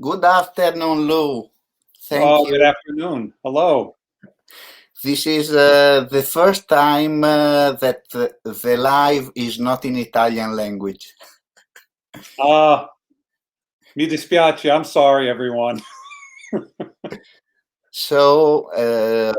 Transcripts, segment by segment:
Good afternoon, Lou. Thank Good you. afternoon. Hello. This is the first time that the live is not in Italian language. Mi dispiace. I'm sorry, everyone. So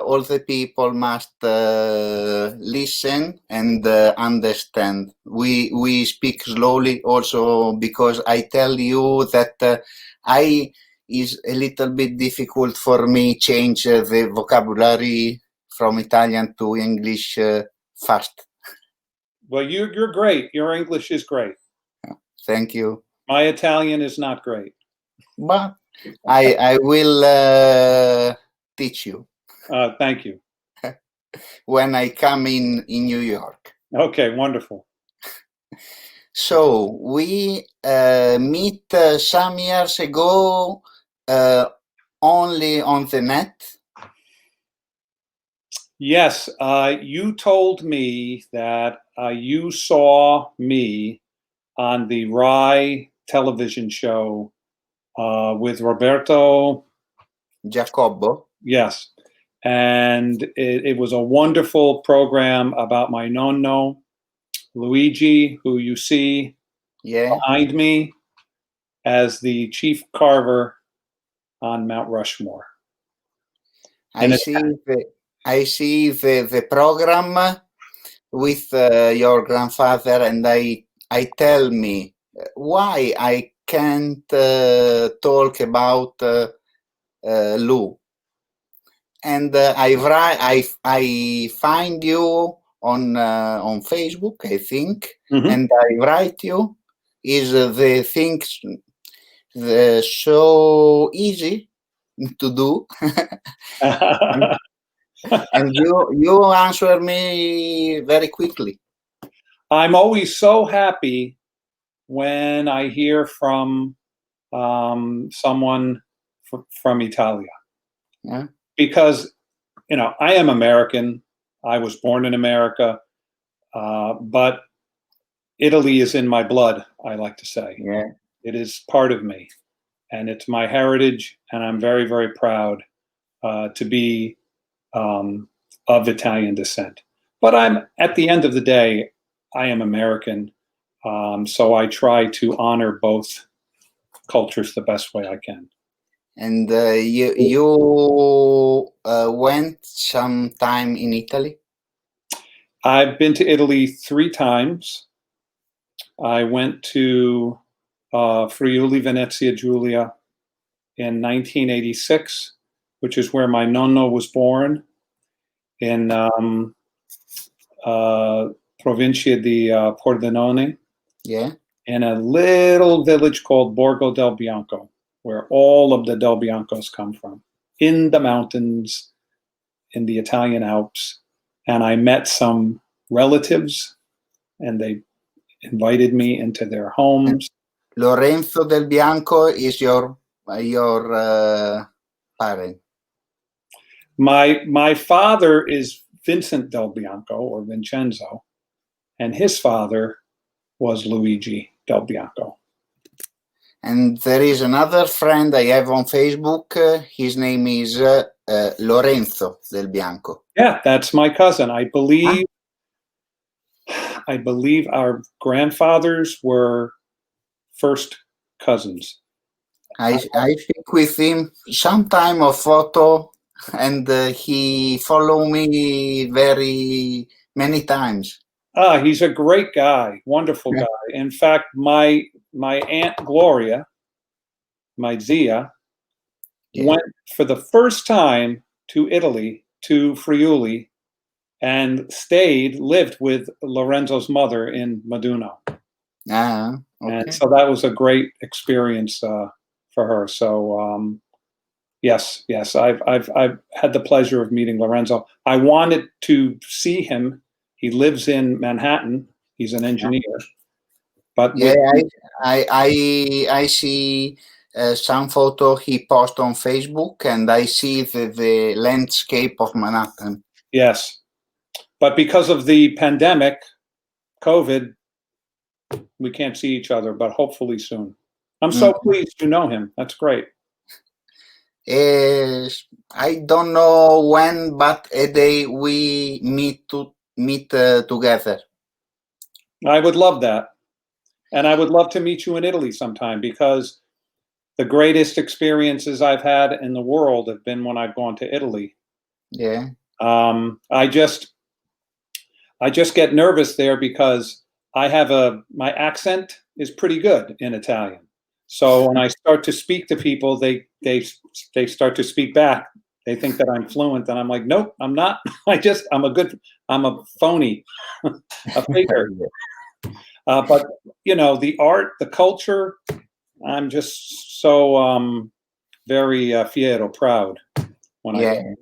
all the people must listen and understand. We speak slowly also because I tell you that I is a little bit difficult for me change the vocabulary from Italian to English fast. Well, you're great. Your English is great. Thank you. My Italian is not great. But I will teach you Thank you. when I come in New York. Okay, wonderful. So we meet some years ago only on the net. Yes, you told me that you saw me on the Rai television show with Roberto. Giacobbo. Yes, and it was a wonderful program about my nonno, Luigi, who you see behind me as the chief carver on Mount Rushmore. I see the program with your grandfather, and I tell me why I can't talk about Lou. And I find you on Facebook, I think, and I write you. Is the things so easy to do? And you answer me very quickly. I'm always so happy when I hear from someone from Italia. Yeah. Because, I am American. I was born in America, but Italy is in my blood, I like to say. Yeah. It is part of me, and it's my heritage, and I'm very, very proud to be of Italian descent. But at the end of the day, I am American, so I try to honor both cultures the best way I can. And you went sometime in Italy? I've been to Italy 3 times. I went to Friuli, Venezia Giulia in 1986, which is where my nonno was born, in Provincia di Pordenone. Yeah. In a little village called Borgo del Bianco, where all of the Del Biancos come from, in the mountains, in the Italian Alps. And I met some relatives, and they invited me into their homes. And Lorenzo del Bianco is your parent? My father is Vincent del Bianco, or Vincenzo, and his father was Luigi del Bianco. And there is another friend I have on Facebook. His name is Lorenzo del Bianco. Yeah, that's my cousin. I believe our grandfathers were first cousins. I speak with him sometime of photo, and he follow me very many times. He's a great guy, wonderful guy. In fact, my Aunt Gloria, my zia, went for the first time to Italy, to Friuli, and lived with Lorenzo's mother in Meduno. Okay. And so that was a great experience for her. So yes, I've had the pleasure of meeting Lorenzo. I wanted to see him. He lives in Manhattan. He's an engineer. But I see some photo he post on Facebook, and I see the landscape of Manhattan. Yes, but because of the pandemic, COVID, we can't see each other, but hopefully soon. I'm so pleased you know him. That's great. I don't know when, but a day we meet together. I would love that. And I would love to meet you in Italy sometime, because the greatest experiences I've had in the world have been when I've gone to Italy. Yeah. I just get nervous there because my accent is pretty good in Italian. So when I start to speak to people, they start to speak back. They think that I'm fluent, and I'm like, nope, I'm not. I'm a phony, a faker. But the art, the culture, I'm just so very fiero, proud when I.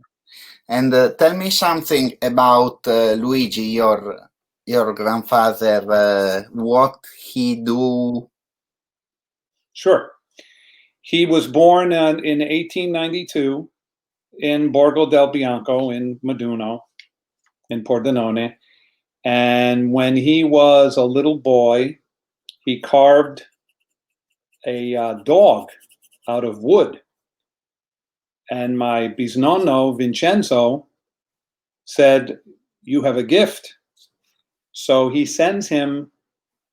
And tell me something about Luigi, your grandfather. What he do? Sure. He was born in 1892 in Borgo del Bianco in Meduno, in Pordenone. And when he was a little boy, he carved a dog out of wood. And my bisnonno, Vincenzo, said, "You have a gift." So he sends him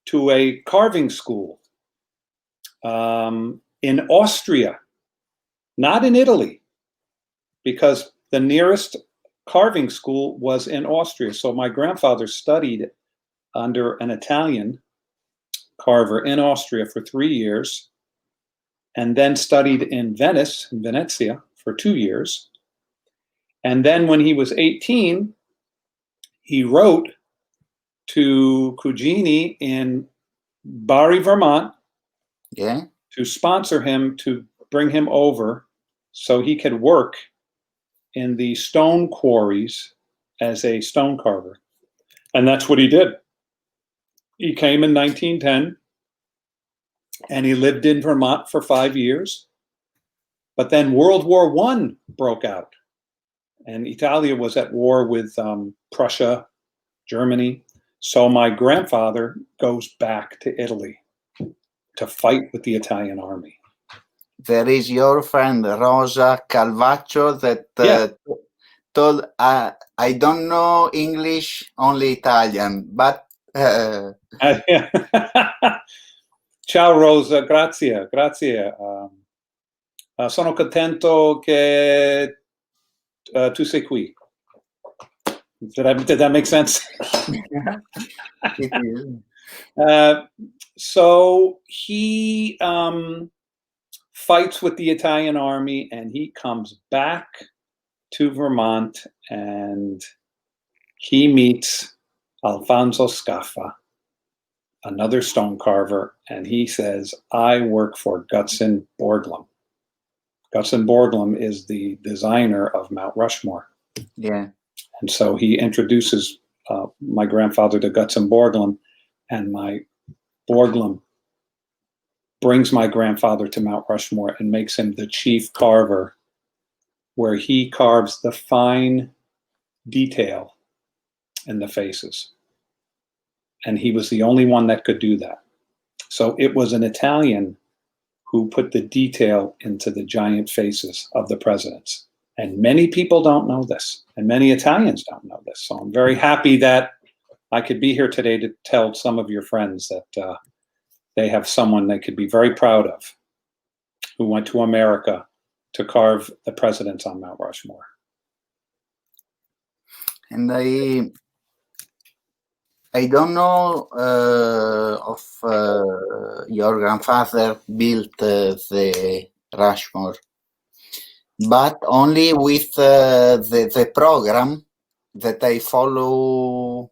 to a carving school in Austria, not in Italy, because the nearest carving school was in Austria. So my grandfather studied under an Italian carver in Austria for 3 years, and then studied in Venezia, for 2 years. And then when he was 18, he wrote to Cugini in Barry, Vermont, to sponsor him, to bring him over so he could work in the stone quarries as a stone carver. And that's what he did. He came in 1910, and he lived in Vermont for 5 years. But then World War I broke out, and Italia was at war with Prussia, Germany. So my grandfather goes back to Italy to fight with the Italian army. There is your friend Rosa Calvaccio that told, I don't know English, only Italian, but... Ciao Rosa, grazie. Sono contento che tu sei qui. Did that make sense? It is. So he fights with the Italian army, and he comes back to Vermont, and he meets Alfonso Scaffa, another stone carver, and he says, "I work for Gutzon Borglum." Gutzon Borglum is the designer of Mount Rushmore. Yeah. And so he introduces my grandfather to Gutzon Borglum, and my Borglum brings my grandfather to Mount Rushmore and makes him the chief carver, where he carves the fine detail in the faces. And he was the only one that could do that. So it was an Italian who put the detail into the giant faces of the presidents. And many people don't know this, and many Italians don't know this. So I'm very happy that I could be here today to tell some of your friends that they have someone they could be very proud of, who went to America to carve the presidents on Mount Rushmore. And I don't know of your grandfather built the Rushmore, but only with the program that I follow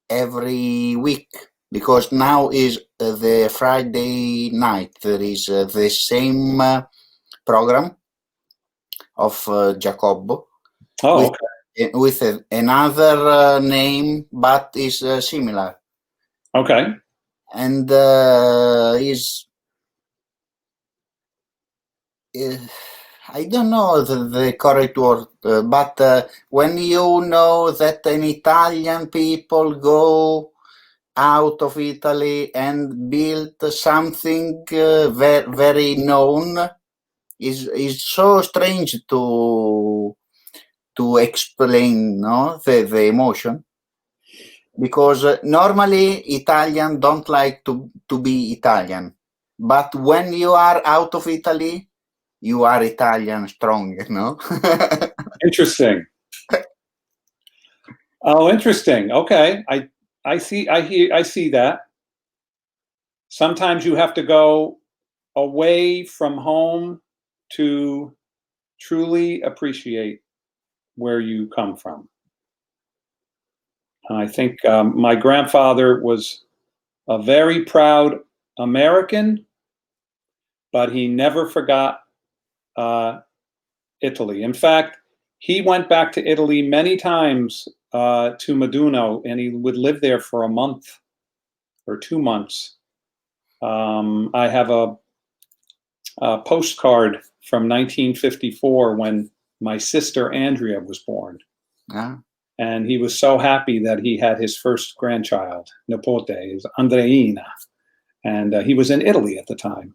every week, because now is the Friday night. There is the same program of Giacobbo. Oh, okay. With another name, but is similar. Okay. And is I don't know the correct word, but when you know that an Italian people go out of Italy and built something very known is so strange to explain, no, the emotion, because normally Italian don't like to be Italian, but when you are out of Italy, you are Italian strong, no? Interesting. Oh, interesting. Okay. I see that. Sometimes you have to go away from home to truly appreciate where you come from. And I think my grandfather was a very proud American, but he never forgot Italy. In fact, he went back to Italy many times to Meduno, and he would live there for a month or 2 months. I have a postcard from 1954 when my sister Andrea was born. Yeah. And he was so happy that he had his first grandchild, nipote, is Andreina. And he was in Italy at the time.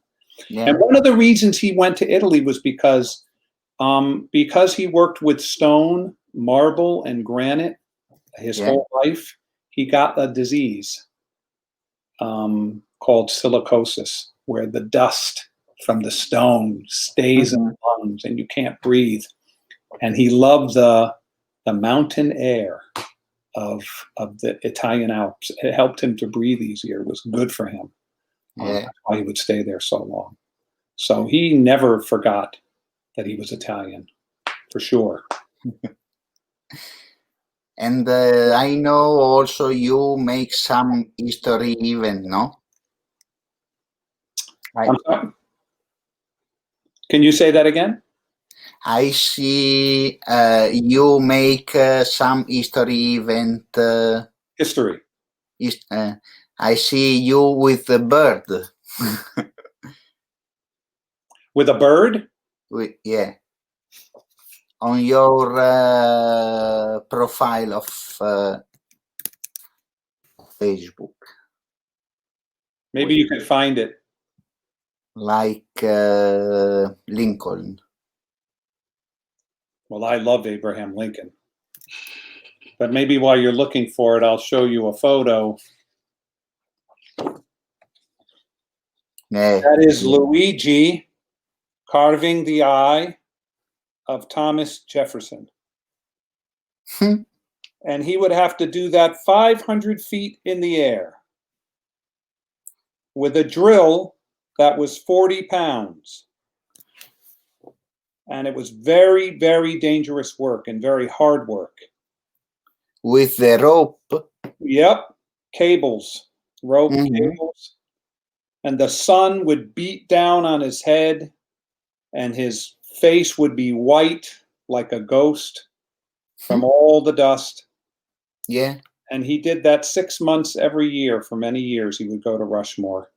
Yeah. And one of the reasons he went to Italy was because he worked with stone, marble, and granite his whole life. He got a disease called silicosis, where the dust from the stone stays in the lungs and you can't breathe. And he loved the mountain air of the Italian Alps. It helped him to breathe easier. It was good for him. That's why he would stay there so long. So he never forgot that he was Italian, for sure. And I know also you make some history event, no? I'm sorry? Can you say that again? I see you make some history event. History. I see you with the bird. With a bird? Yeah. On your profile of Facebook. Maybe you can find it. Like Lincoln. Well, I love Abraham Lincoln. But maybe while you're looking for it, I'll show you a photo. That is Luigi carving the eye of Thomas Jefferson. And he would have to do that 500 feet in the air with a drill that was 40 pounds. And it was very, very dangerous work and very hard work. With the rope? Yep, cables, rope cables. And the sun would beat down on his head, and his face would be white like a ghost from all the dust. Yeah. And he did that 6 months every year for many years. He would go to Rushmore.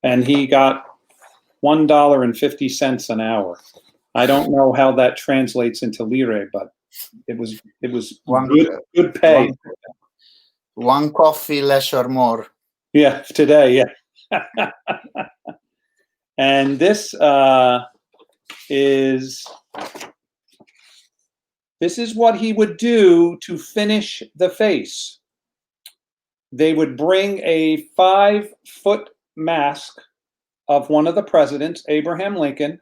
And he got $1.50 an hour. I don't know how that translates into lire, but it was good pay. One coffee less or more. Yeah, today, yeah. And this is what he would do to finish the face. They would bring a 5-foot mask of one of the presidents, Abraham Lincoln,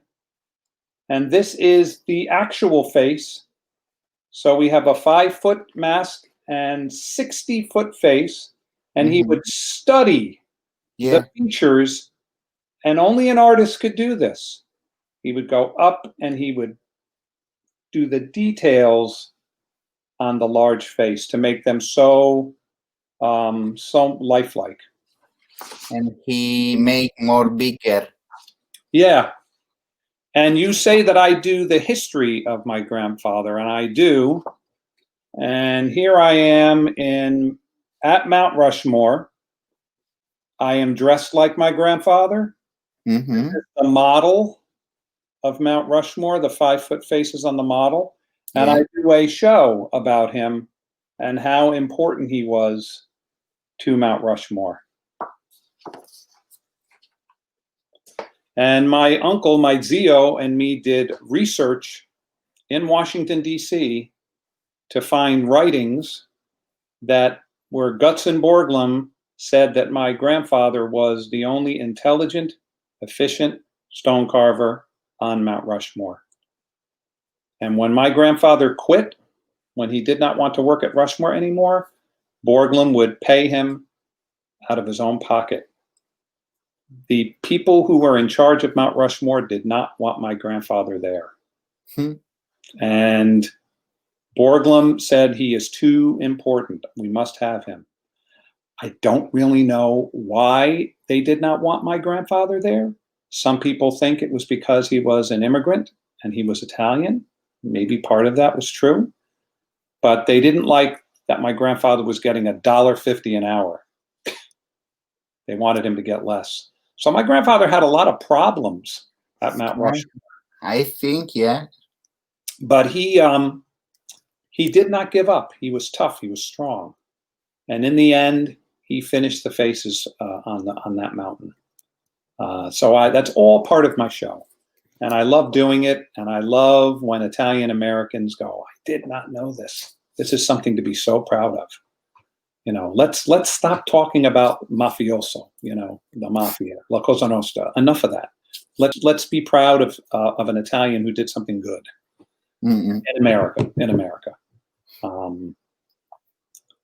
and this is the actual face. So we have a 5-foot mask and 60-foot face, and he would study the features, and only an artist could do this. He would go up and he would do the details on the large face to make them so lifelike. And he make more bigger. Yeah. And you say that I do the history of my grandfather, and I do. And here I am at Mount Rushmore. I am dressed like my grandfather. The model of Mount Rushmore, the 5-foot faces on the model. And I do a show about him and how important he was to Mount Rushmore. And my uncle, my zio, and me did research in Washington, D.C. to find writings that where Gutzon Borglum said that my grandfather was the only intelligent, efficient stone carver on Mount Rushmore. And when my grandfather quit, when he did not want to work at Rushmore anymore, Borglum would pay him out of his own pocket. The people who were in charge of Mount Rushmore did not want my grandfather there. And Borglum said he is too important. We must have him. I don't really know why they did not want my grandfather there. Some people think it was because he was an immigrant and he was Italian. Maybe part of that was true. But they didn't like that my grandfather was getting $1.50 an hour. They wanted him to get less. So my grandfather had a lot of problems at Mount Rushmore. I think, yeah. But he did not give up. He was tough. He was strong. And in the end, he finished the faces on that mountain. So that's all part of my show. And I love doing it. And I love when Italian Americans go, I did not know this. This is something to be so proud of. You know, let's stop talking about mafioso, you know, the mafia, La Cosa Nostra. Enough of that. Let's be proud of an Italian who did something good in America.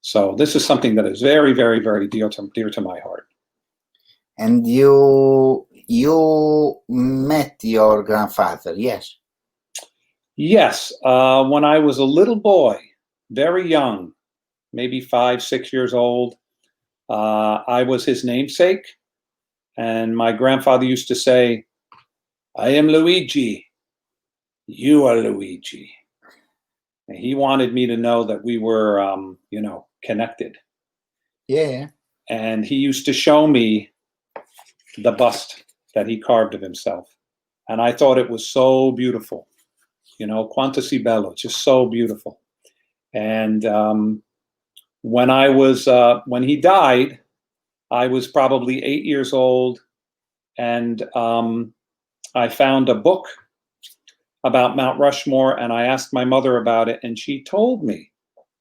So this is something that is very, very, very dear to my heart. And you met your grandfather, yes? Yes, when I was a little boy, very young, maybe 5, 6 years old, I was his namesake, and my grandfather used to say, I am Luigi, you are Luigi. And he wanted me to know that we were, you know, connected. Yeah. And he used to show me the bust that he carved of himself. And I thought it was so beautiful. You know, quanto si bello, just so beautiful. And when he died, I was probably 8 years old. And I found a book about Mount Rushmore, and I asked my mother about it, and she told me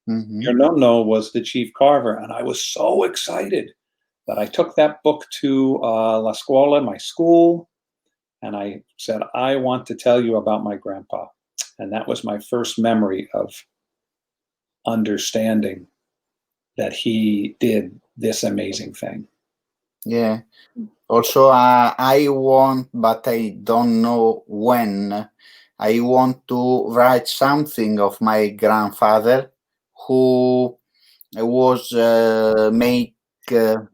your nonno was the chief carver. And I was so excited that I took that book to La Scuola, my school, and I said, I want to tell you about my grandpa. And that was my first memory of understanding that he did this amazing thing. Yeah. Also, I want, but I don't know when, I want to write something of my grandfather who was made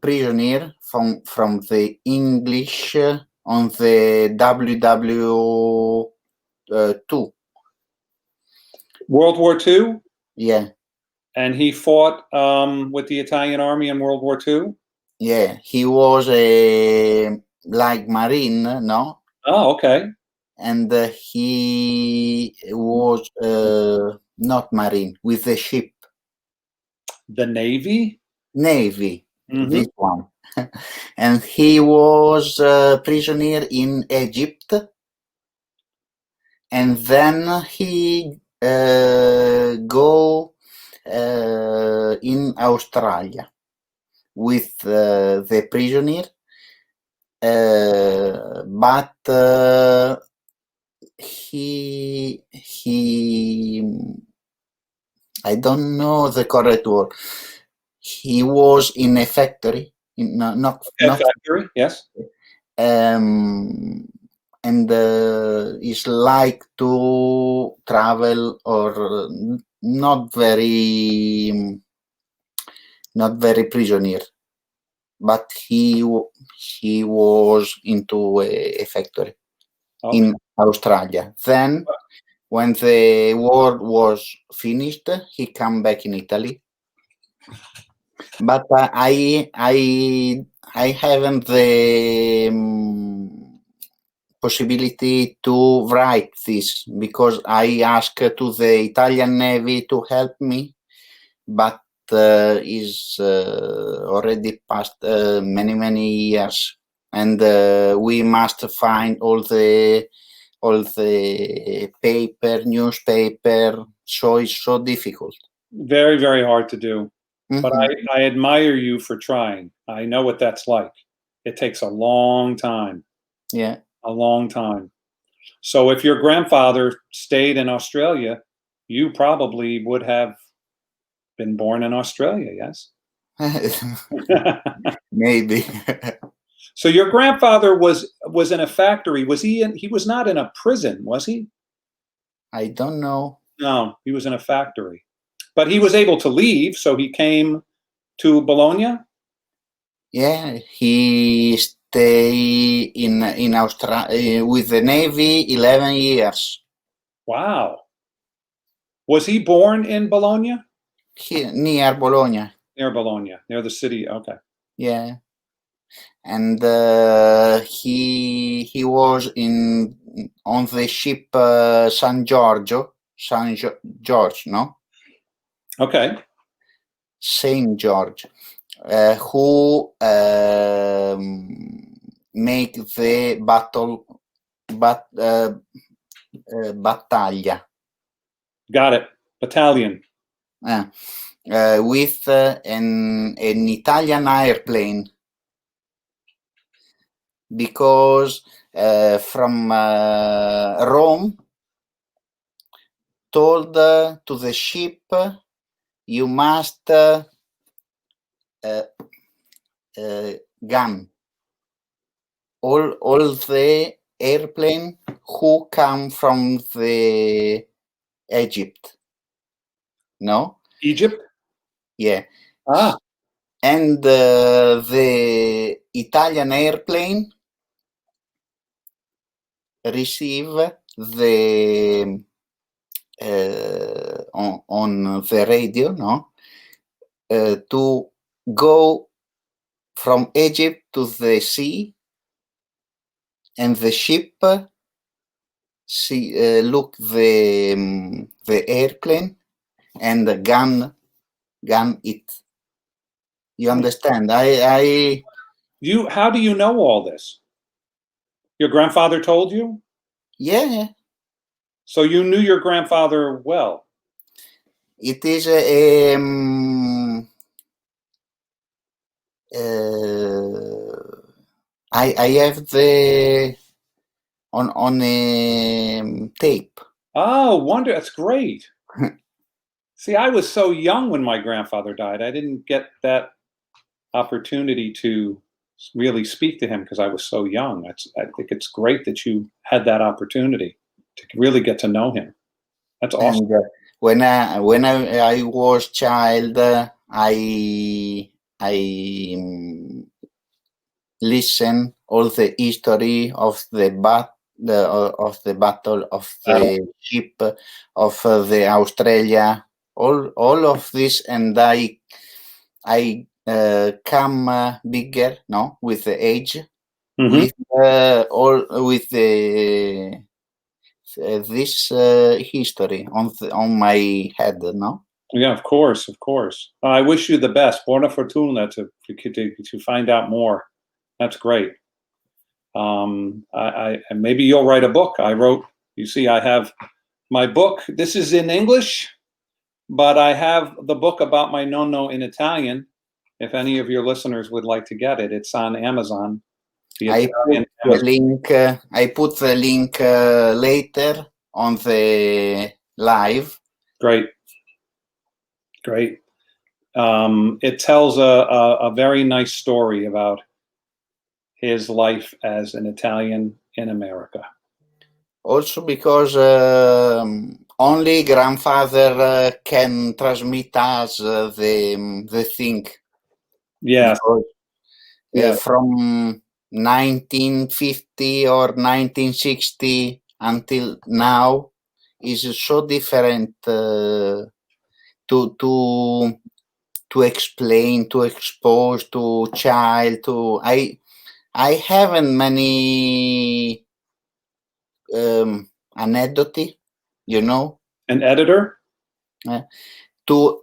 prisoner from the English on the WW2. World War II? Yeah. And he fought with the Italian army in World War II? Yeah, he was a like marine, no? Oh, okay. And he was not marine, with the ship. The Navy? Navy, this one. And he was prisoner in Egypt. And then he go in Australia with the prisoner, but he I don't know the correct word. He was in a factory, not factory, yes. And it's like to travel or not very prisoner, but he was into a factory in Australia. Then when the war was finished, he came back in Italy. But I haven't the possibility to write this because I asked to the Italian Navy to help me, but is already past many years, and we must find all the paper, newspaper. So it's so difficult. Very, very hard to do. But Mhm. I admire you for trying. I know what that's like. It takes a long time, Yeah. a long time. So if your grandfather stayed in Australia, you probably would have been born in Australia, yes? Maybe. So your grandfather was in a factory. Was he in? He was not in a prison, was he? I don't know. No, he was in a factory. But he was able to leave, so he came to Bologna. Yeah, he stay in Australia with the Navy 11 years. Wow. Was he born in Bologna? Here, near Bologna. Near Bologna, near the city. Okay. Yeah, and he was in on the ship George, no, Okay. Saint George, who make the battaglia. Got it. Battalion. With an Italian airplane, because from Rome told to the ship, you must gun all the airplane who come from the Egypt. No? Egypt? Yeah. Ah, And the Italian airplane receive the on the radio, no, to go from Egypt to the sea, and the ship look the airplane and gun it. You understand? I how do you know all this? Your grandfather told you? Yeah. So you knew your grandfather well. It is I have the on a tape. Oh, wonder. That's great. See, I was so young when my grandfather died. I didn't get that opportunity to really speak to him because I was so young. I think it's great that you had that opportunity to really get to know him. That's awesome. And when I was child, I listen all the history of of the battle of the ship of the Australia, all of this, and I come bigger, no, with the age, Mhm. with all with the this history on my head, no. Yeah, of course, of course. I wish you the best. Buona fortuna to find out more. That's great. Maybe you'll write a book. I wrote. You see, I have my book. This is in English, but I have the book about my nonno in Italian. If any of your listeners would like to get it, it's on Amazon. The I put Italian the Amazon. link. I put the link later on the live. Great, great. It tells a very nice story about his life as an Italian in America. Also because only grandfather can transmit us the thing. Yes, Because yes. from 1950 or 1960 until now is so different to explain, to expose to child. To I haven't many anecdote, you know, An editor? to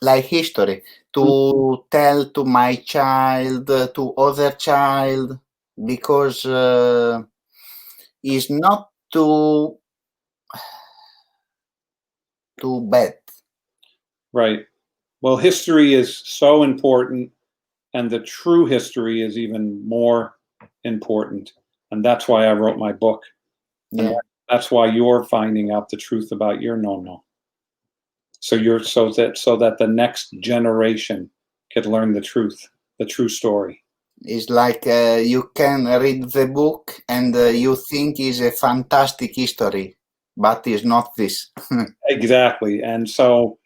like history, to tell to my child, to other child, because it's not too bad. Right. Well, history is so important, and the true history is even more important. And that's why I wrote my book. And Yeah, that's why you're finding out the truth about your no-no. So that the next generation could learn the truth, the true story. it's like you can read the book and you think it's a fantastic history, but it's not this. Exactly. And so,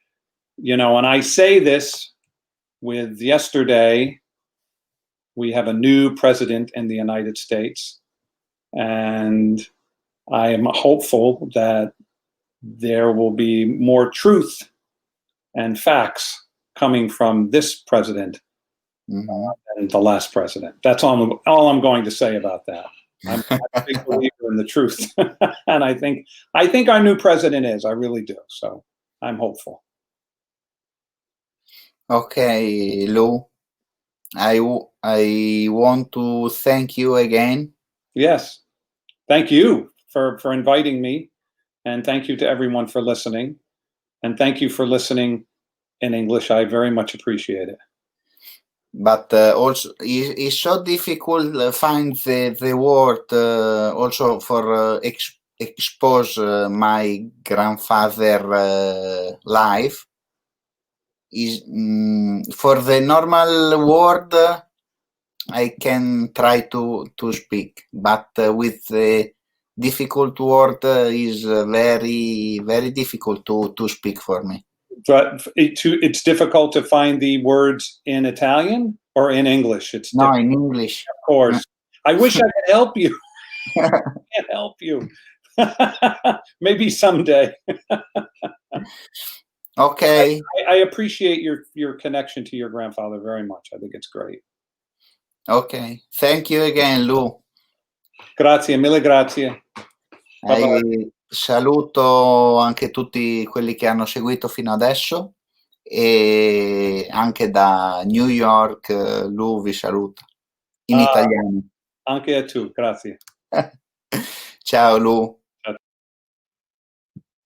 and I say this with yesterday, we have a new president in the United States, and I am hopeful that there will be more truth and facts coming from this president than the last president. That's all I'm going to say about that. I'm a big believer in the truth, and I think our new president is. I really do. So I'm hopeful. Okay, Lou, I want to thank you again. Yes, thank you for inviting me, and thank you to everyone for listening, and thank you for listening in English. I very much appreciate it. But also, it's so difficult find the word also for expose my grandfather life. Is for the normal word I can try to speak, but with the difficult word is very very difficult to speak for me. But it's difficult to find the words in Italian or in English. It's No, difficult, in English. of course. I wish I could help you. I can't help you. Maybe someday. Okay. I appreciate your connection to your grandfather very much. I think it's great. Okay. Thank you again, Lou. Grazie, mille grazie. Bye-bye. Saluto anche tutti quelli che hanno seguito fino adesso e anche da New York, Lou vi saluta in italiano. Anche a tu, grazie. Ciao Lou.